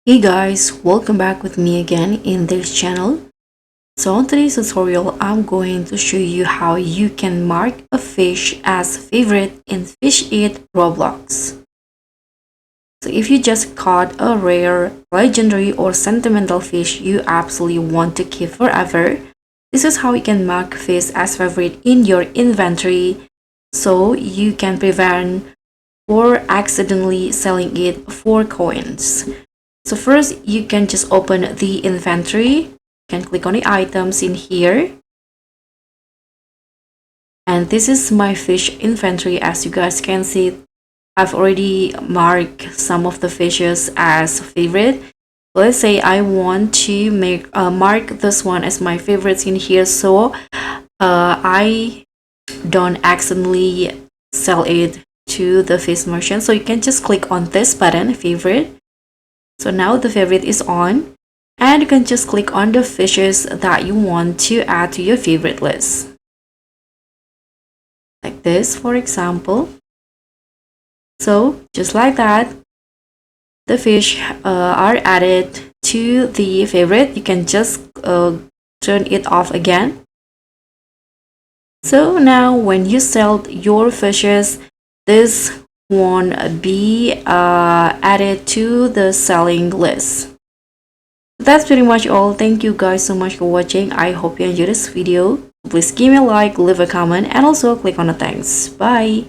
Hey guys, welcome back with me again in this channel. So on today's tutorial, I'm going to show you how you can mark a fish as favorite in Fish Eat Roblox. So if you just caught a rare, legendary or sentimental fish you absolutely want to keep forever, this is how you can mark fish as favorite in your inventory so you can prevent or accidentally selling it for coins. So first, you can just open the inventory. You can click on the items in here. And this is my fish inventory. As you guys can see, I've already marked some of the fishes as favorite. Let's say I want to mark this one as my favorites in here, so I don't accidentally sell it to the fish merchant. So you can just click on this button, favorite. So now the favorite is on, and you can just click on the fishes that you want to add to your favorite list. Like this, for example. So just like that, the fish are added to the favorite. You can just turn it off again. So now when you sell your fishes, this won't be added to the selling list. That's pretty much all. Thank you guys so much for watching. I hope you enjoyed this video. Please give me a like, leave a comment, and also click on the thanks. Bye.